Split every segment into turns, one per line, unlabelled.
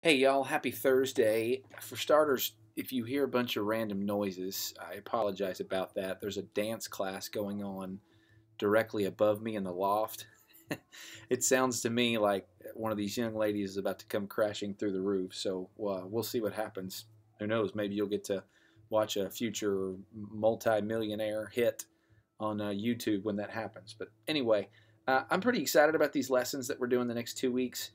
Hey y'all, happy Thursday. For starters, if you hear a bunch of random noises, I apologize about that. There's a dance class going on directly above me in the loft. It sounds to me like one of these young ladies is about to come crashing through the roof, so we'll see what happens. Who knows, maybe you'll get to watch a future multi-millionaire hit on YouTube when that happens. But anyway, I'm pretty excited about these lessons that we're doing the next 2 weeks.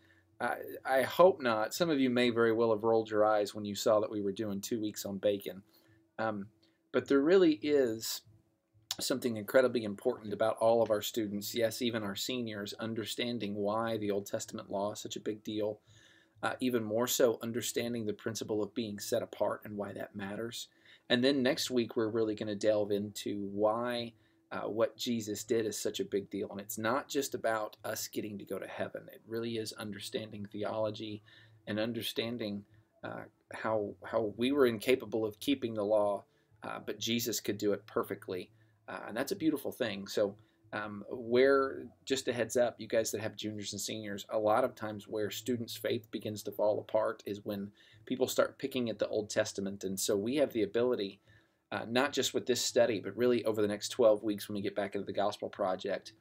I hope not. Some of you may very well have rolled your eyes when you saw that we were doing 2 weeks on bacon. Um, but there really is something incredibly important about all of our students, yes, even our seniors, understanding why the Old Testament law is such a big deal. Even more so, understanding the principle of being set apart and why that matters. And then next week, we're really going to delve into why what Jesus did is such a big deal. And it's not just about us getting to go to heaven, it really is understanding theology and understanding how we were incapable of keeping the law, but Jesus could do it perfectly. And that's a beautiful thing. So, where, just a heads up, you guys that have juniors and seniors, a lot of times where students' faith begins to fall apart is when people start picking at the Old Testament. And so we have the ability, not just with this study, but really over the next 12 weeks when we get back into the Gospel Project,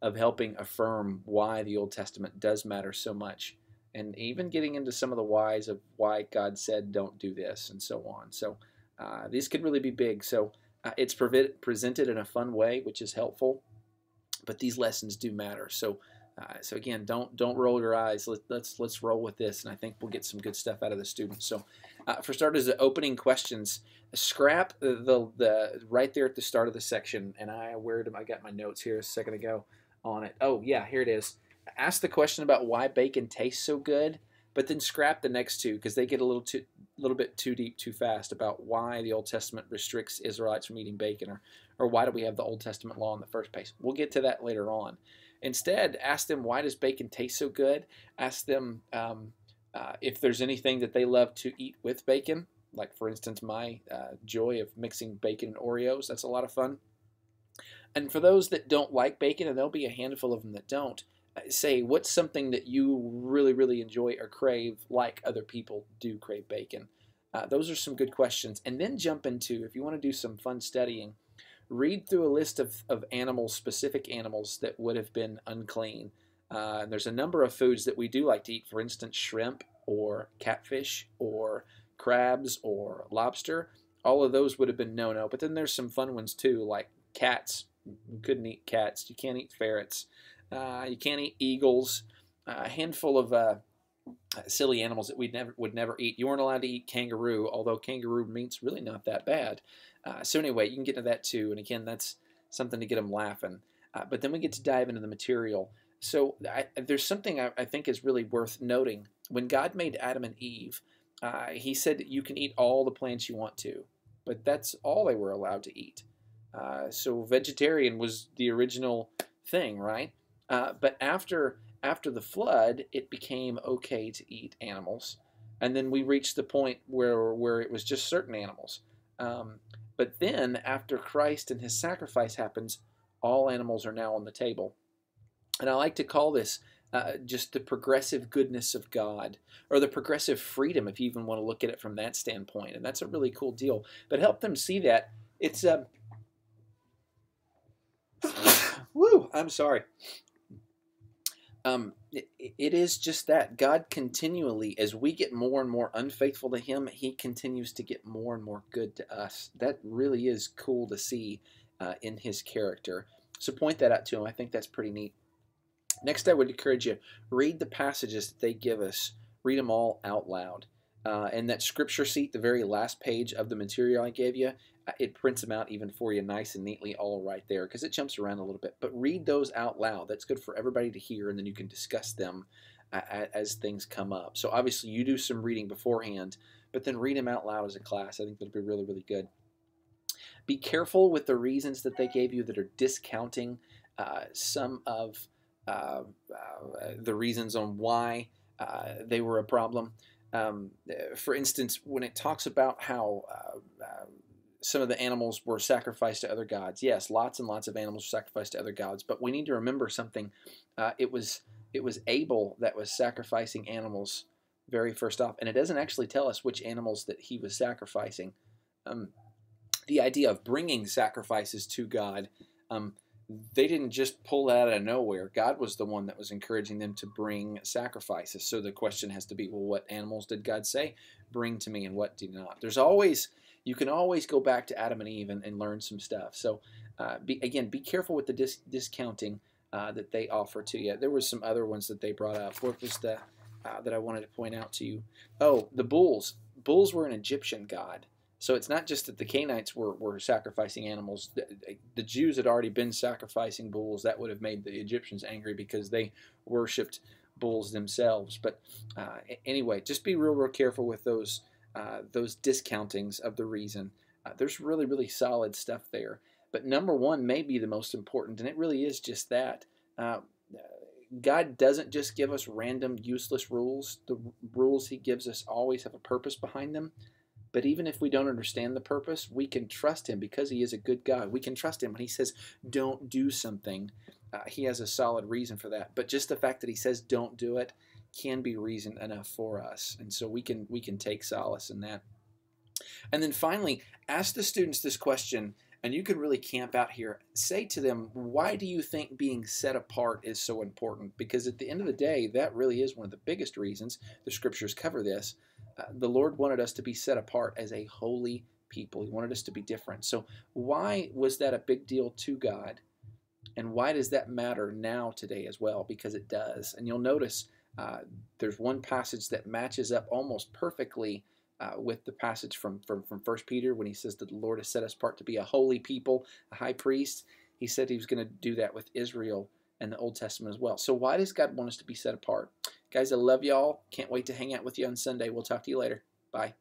of helping affirm why the Old Testament does matter so much. And even getting into some of the whys of why God said don't do this and so on. So these could really be big. So it's presented in a fun way, which is helpful. But these lessons do matter. So, so again, don't roll your eyes. Let's roll with this, and I think we'll get some good stuff out of the students. So, for starters, the opening questions. Scrap the right there at the start of the section, and I got my notes here a second ago on it. Oh yeah, here it is. Ask the question about why bacon tastes so good, but then scrap the next two because they get a little bit too deep too fast about why the Old Testament restricts Israelites from eating bacon, or why do we have the Old Testament law in the first place. We'll get to that later on. Instead, ask them, why does bacon taste so good? Ask them if there's anything that they love to eat with bacon, like for instance my joy of mixing bacon and Oreos. That's a lot of fun. And for those that don't like bacon, and there'll be a handful of them that don't, say what's something that you really, really enjoy or crave like other people do crave bacon. Those are some good questions. And then jump into, if you want to do some fun studying, read through a list of animals, specific animals that would have been unclean. There's a number of foods that we do like to eat, for instance, shrimp or catfish or crabs or lobster. All of those would have been no-no. But then there's some fun ones too, like cats. You couldn't eat cats. You can't eat ferrets. You can't eat eagles. A handful of silly animals that we would never eat. You weren't allowed to eat kangaroo, although kangaroo meat's really not that bad. So anyway, you can get into that too. And again, that's something to get them laughing. But then we get to dive into the material. So there's something I think is really worth noting. When God made Adam and Eve, he said you can eat all the plants you want to, but that's all they were allowed to eat. So vegetarian was the original thing, right? But after the flood, it became okay to eat animals, and then we reached the point where it was just certain animals. But then, after Christ and His sacrifice happens, all animals are now on the table, and I like to call this just the progressive goodness of God, or the progressive freedom, if you even want to look at it from that standpoint. And that's a really cool deal. But help them see that it's woo. I'm sorry. It is just that God continually, as we get more and more unfaithful to Him, He continues to get more and more good to us. That really is cool to see in His character. So point that out to Him. I think that's pretty neat. Next, I would encourage you, read the passages that they give us. Read them all out loud. And that scripture sheet, the very last page of the material I gave you, it prints them out even for you nice and neatly all right there because it jumps around a little bit. But read those out loud. That's good for everybody to hear, and then you can discuss them as things come up. So obviously you do some reading beforehand, but then read them out loud as a class. I think that'll be really, really good. Be careful with the reasons that they gave you that are discounting some of the reasons on why they were a problem. For instance, when it talks about how some of the animals were sacrificed to other gods, yes, lots and lots of animals were sacrificed to other gods, but we need to remember something. It was Abel that was sacrificing animals very first off. And it doesn't actually tell us which animals that he was sacrificing. Um, the idea of bringing sacrifices to God, um, they didn't just pull that out of nowhere. God was the one that was encouraging them to bring sacrifices. So the question has to be, well, what animals did God say bring to me, and what did not? You can always go back to Adam and Eve and learn some stuff. So again, be careful with the discounting that they offer to you. There was some other ones that they brought up. What was the that I wanted to point out to you? Oh, the bulls. Bulls were an Egyptian god. So it's not just that the Canaanites were sacrificing animals. The Jews had already been sacrificing bulls. That would have made the Egyptians angry because they worshipped bulls themselves. But anyway, just be real careful with those discountings of the reason. There's really, really solid stuff there. But number one may be the most important, and it really is just that. Uh, God doesn't just give us random, useless rules. The rules He gives us always have a purpose behind them. But even if we don't understand the purpose, we can trust Him because He is a good God. We can trust Him when He says, don't do something. He has a solid reason for that. But just the fact that He says, don't do it, can be reason enough for us. And so we can take solace in that. And then finally, ask the students this question, and you can really camp out here. Say to them, why do you think being set apart is so important? Because at the end of the day, that really is one of the biggest reasons. The scriptures cover this. The Lord wanted us to be set apart as a holy people. He wanted us to be different. So why was that a big deal to God? And why does that matter now today as well? Because it does. And you'll notice there's one passage that matches up almost perfectly with the passage from 1 Peter when he says that the Lord has set us apart to be a holy people, a high priest. He said He was going to do that with Israel and the Old Testament as well. So why does God want us to be set apart? Guys, I love y'all. Can't wait to hang out with you on Sunday. We'll talk to you later. Bye.